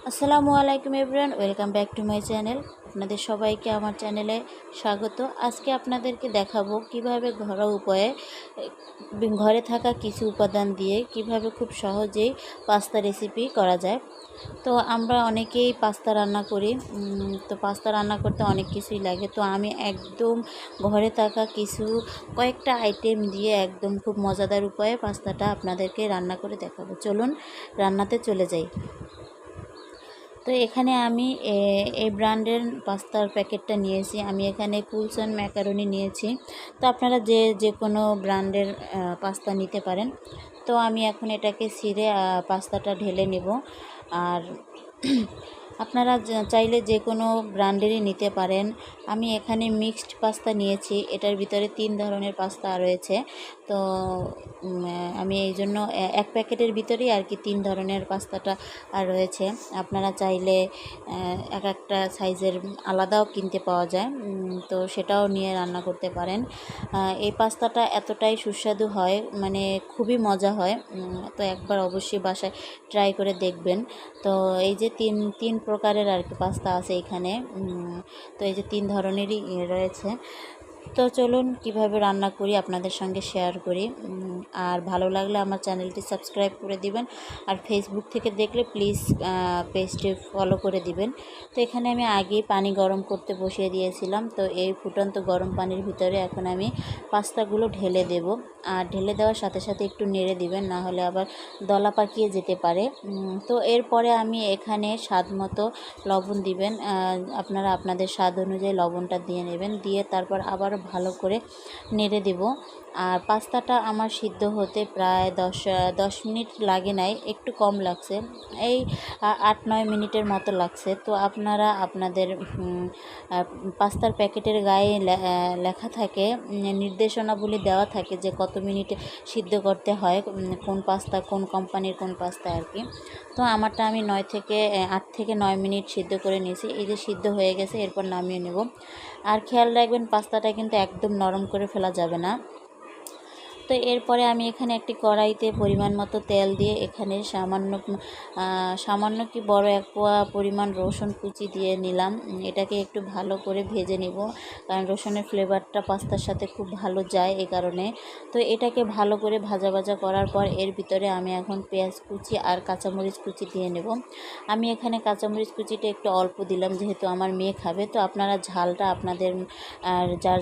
আসসালামু আলাইকুম everyone, welcome back to my channel. আপনাদের সবাইকে আমার চ্যানেলে স্বাগত। আজকে আপনাদেরকে দেখাবো কিভাবে ঘরোয়া উপায়ে ঘরে থাকা কিছু উপাদান দিয়ে কিভাবে খুব সহজেই পাস্তা রেসিপি করা যায়। তো আমরা অনেকেই পাস্তা রান্না করি, তো পাস্তা রান্না করতে অনেক কিছুই লাগে। তো আমি একদম ঘরে থাকা কয়েকটা আইটেম দিয়ে একদম খুব মজাদার উপায়ে পাস্তাটা আপনাদেরকে রান্না করে দেখাবো। চলুন রান্নাতে চলে যাই। তো এখানে আমি এই ব্র্যান্ডের পাস্তার প্যাকেটটা নিয়েছি। আমি এখানে কুলসন ম্যাকারনি নিয়েছি। তো আপনারা যে কোনো ব্র্যান্ডের পাস্তা নিতে পারেন। তো আমি এখন এটাকে ছিঁড়ে পাস্তাটা ঢেলে নেব। আর আপনারা চাইলে যে কোনো ব্র্যান্ডেরই নিতে পারেন। আমি এখানে মিক্সড পাস্তা নিয়েছি, এটার ভিতরে 3 ধরনের পাস্তা রয়েছে। তো আমি এই জন্য এক প্যাকেটের ভিতরেই আর কি 3 ধরনের পাস্তাটা রয়েছে। আপনারা চাইলে এক একটা সাইজের আলাদাও কিনতে পাওয়া যায়, তো সেটাও নিয়ে রান্না করতে পারেন। এই পাস্তাটা এতটাই সুস্বাদু হয়, মানে খুবই মজা হয়। তো একবার অবশ্যই বাসায় ট্রাই করে দেখবেন। তো এই যে তিন প্রকারের আর কি পাস্তা আছে এখানে। তো এই যে 3 ধরনেরই রয়েছে। তো চলুন কিভাবে রান্না করি আপনাদের সঙ্গে শেয়ার করি। আর ভালো লাগলে আমার চ্যানেলটি সাবস্ক্রাইব করে দিবেন। আর ফেসবুক থেকে দেখলে প্লিজ পেজটি ফলো করে দিবেন। তো এখানে আমি আগেই পানি গরম করতে বসিয়ে দিয়েছিলাম। তো এই ফুটন্ত গরম পানির ভিতরে এখন আমি পাস্তাগুলো ঢেলে দেব। আর ঢেলে দেওয়ার সাথে সাথে একটু নেড়ে দিবেন, না হলে আবার দলা পাকিয়ে যেতে পারে। তো এরপরে আমি এখানে স্বাদ মতো লবণ দিবেন। আপনারা আপনাদের স্বাদ অনুযায়ী লবণটা দিয়ে নেবেন, দিয়ে তারপর আবার ভালো করে নেড়ে দেব। আর পাস্তাটা আমার সিদ্ধ হতে প্রায় 10 মিনিট লাগে নাই, একটু কম লাগছে, এই 8-9 মিনিটের মতো লাগছে। তো আপনারা আপনাদের পাস্তার প্যাকেটের গায়ে লেখা থাকে, নির্দেশনাবলী দেওয়া থাকে যে কত মিনিটে সিদ্ধ করতে হয়, কোন পাস্তা কোন কোম্পানির কোন পাস্তা আর কি। তো আমারটা আমি 8 থেকে 9 মিনিট সিদ্ধ করে নিয়েছি। এই যে সিদ্ধ হয়ে গেছে, এরপর নামিয়ে নেব। আর খেয়াল রাখবেন পাস্তাটা কিন্তু একদম নরম করে ফেলা যাবে না। তো এরপরে আমি এখানে একটি কড়াইতে পরিমাণ মতো তেল দিয়ে এখানে সামান্য কি বড় 1 পোয়া পরিমাণ রসুন কুচি দিয়ে নিলাম। এটাকে একটু ভালো করে ভেজে নিব, কারণ রসুনের ফ্লেভারটা পাস্তার সাথে খুব ভালো যায় এই কারণে। তো এটাকে ভালো করে ভাজা করার পর এর ভিতরে আমি এখন পেঁয়াজ কুচি আর কাঁচামরিচ কুচি দিয়ে নেব। আমি এখানে কাঁচামরিচ কুচিটা একটু অল্প দিলাম, যেহেতু আমার মেয়ে খাবে। তো আপনারা ঝালটা আপনাদের যার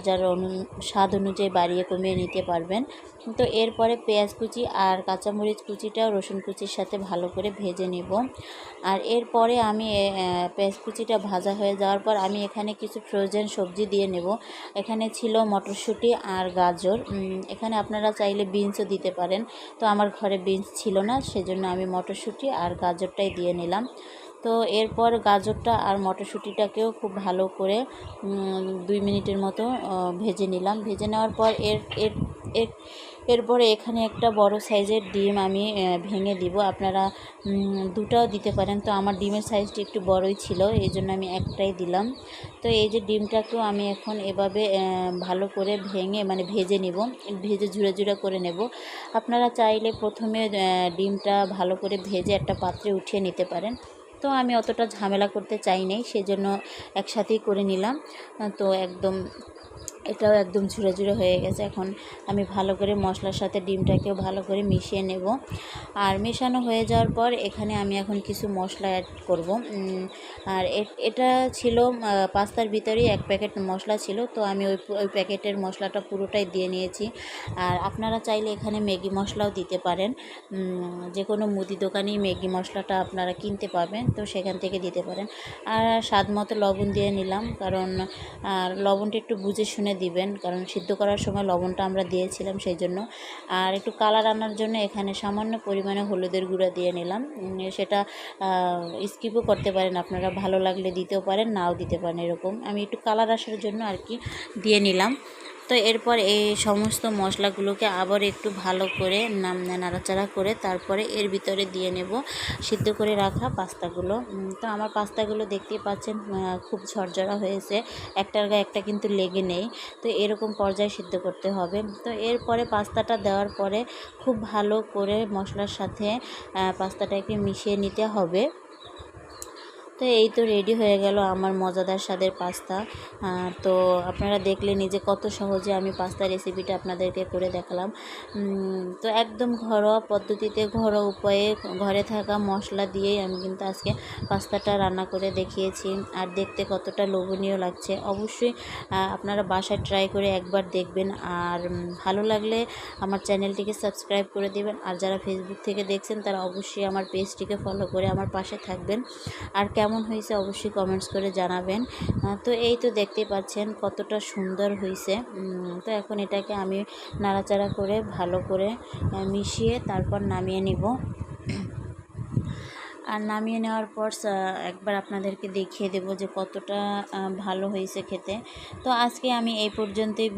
স্বাদ অনুযায়ী বাড়িয়ে কমিয়ে নিতে পারবেন। তো এরপরে পেঁয়াজ কুচি আর কাঁচামরিচ কুচিটাও রসুন কুচির সাথে ভালো করে ভেজে নেব। আর এরপরে আমি পেঁয়াজ কুচিটা ভাজা হয়ে যাওয়ার পর আমি এখানে কিছু ফ্রোজেন সবজি দিয়ে নেব। এখানে ছিল মটরশুঁটি আর গাজর। এখানে আপনারা চাইলে বিনসও দিতে পারেন। তো আমার ঘরে বিনস ছিল না, সেজন্য আমি মটরশুঁটি আর গাজরটাই দিয়ে নিলাম। তো এরপর গাজরটা আর মটরশুঁটিটাকেও খুব ভালো করে 2 মিনিটের মতো ভেজে নিলাম। ভেজে নেওয়ার পর এরপরে এখানে একটা বড় সাইজের ডিম আমি ভেঙে দিব। আপনারা দুটাও দিতে পারেন। তো আমার ডিমের সাইজটি একটু বড়ই ছিল, এই জন্য আমি একটাই দিলাম। তো এই যে ডিমটাকেও আমি এখন এভাবে ভালো করে ভেজে নিব, ভেজে ঝুড়ে করে নেব। আপনারা চাইলে প্রথমে ডিমটা ভালো করে ভেজে একটা পাত্রে উঠিয়ে নিতে পারেন। তো আমি অতটা ঝামেলা করতে চাই নাই, সেজন্য একসাথেই করে নিলাম। তো এটাও একদম ঝুরে হয়ে গেছে। এখন আমি ভালো করে মশলার সাথে ডিমটাকেও ভালো করে মিশিয়ে নেব। আর মেশানো হয়ে যাওয়ার পর এখানে আমি এখন কিছু মশলা অ্যাড করব। আর এটা ছিল পাস্তার ভিতরেই 1 প্যাকেট মশলা ছিল। তো আমি ওই প্যাকেটের মশলাটা পুরোটাই দিয়ে নিয়েছি। আর আপনারা চাইলে এখানে ম্যাগি মশলাও দিতে পারেন। যে কোনো মুদি দোকানেই ম্যাগি মশলাটা আপনারা কিনতে পাবেন, তো সেখান থেকে দিতে পারেন। আর স্বাদ মতো লবণ দিয়ে নিলাম, কারণ লবণটা একটু বুঝে শুনে দিবেন, কারণ সিদ্ধ করার সময় লবণটা আমরা দিয়েছিলাম সেই জন্য। আর একটু কালার আনার জন্য এখানে সামান্য পরিমাণে হলুদের গুঁড়া দিয়ে নিলাম। সেটা স্কিপও করতে পারেন আপনারা, ভালো লাগলে দিতেও পারেন, নাও দিতে পারেন। এরকম আমি একটু কালার আসার জন্য আর কি দিয়ে নিলাম। তো এরপর এই সমস্ত মশলাগুলোকে আবার একটু ভালো করে নাড়াচাড়া করে তারপরে এর ভিতরে দিয়ে নেব সিদ্ধ করে রাখা পাস্তাগুলো। তো আমার পাস্তাগুলো দেখতেই পাচ্ছেন খুব ঝরঝরা হয়েছে, একটার গায়ে একটা কিন্তু লেগে নেই। তো এরকম পর্যায়ে সিদ্ধ করতে হবে। তো এরপরে পাস্তাটা দেওয়ার পরে খুব ভালো করে মশলার সাথে পাস্তাটাকে মিশিয়ে নিতে হবে। তো এই তো রেডি হয়ে গেল আমার মজাদার স্বাদের পাস্তা। তো আপনারা দেখলেনই যে কত সহজে আমি পাস্তা রেসিপিটা আপনাদেরকে করে দেখালাম। তো একদম ঘরোয়া পদ্ধতিতে, ঘরোয়া উপায়ে, ঘরে থাকা মশলা দিয়েই আমি কিন্তু আজকে পাস্তাটা রান্না করে দেখিয়েছি। আর দেখতে কতটা লোভনীয় লাগছে, অবশ্যই আপনারা বাসায় ট্রাই করে একবার দেখবেন। আর ভালো লাগলে আমার চ্যানেলটিকে সাবস্ক্রাইব করে দেবেন। আর যারা ফেসবুক থেকে দেখছেন তারা অবশ্যই আমার পেজটিকে ফলো করে আমার পাশে থাকবেন। আর কেমন হয়েছে অবশ্যই কমেন্টস করে জানাবেন। তো এই তো দেখতেই পাচ্ছেন কতটা সুন্দর হয়েছে। তো এখন এটাকে আমি নাড়াচাড়া করে ভালো করে মিশিয়ে তারপর নামিয়ে নিব। আর নামিয়ে নেওয়ার পর একবার আপনাদেরকে দেখিয়ে দেব যে কতটা ভালো হয়েছে খেতে। তো আজকে আমি এই পর্যন্তই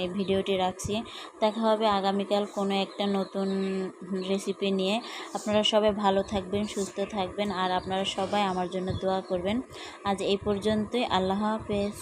এই ভিডিওটি রাখছি। দেখা হবে আগামীকাল কোনো একটা নতুন রেসিপি নিয়ে। আপনারা সবাই ভালো থাকবেন, সুস্থ থাকবেন, আর আপনারা সবাই আমার জন্য দোয়া করবেন। আজ এই পর্যন্তই। আল্লাহ হাফেজ।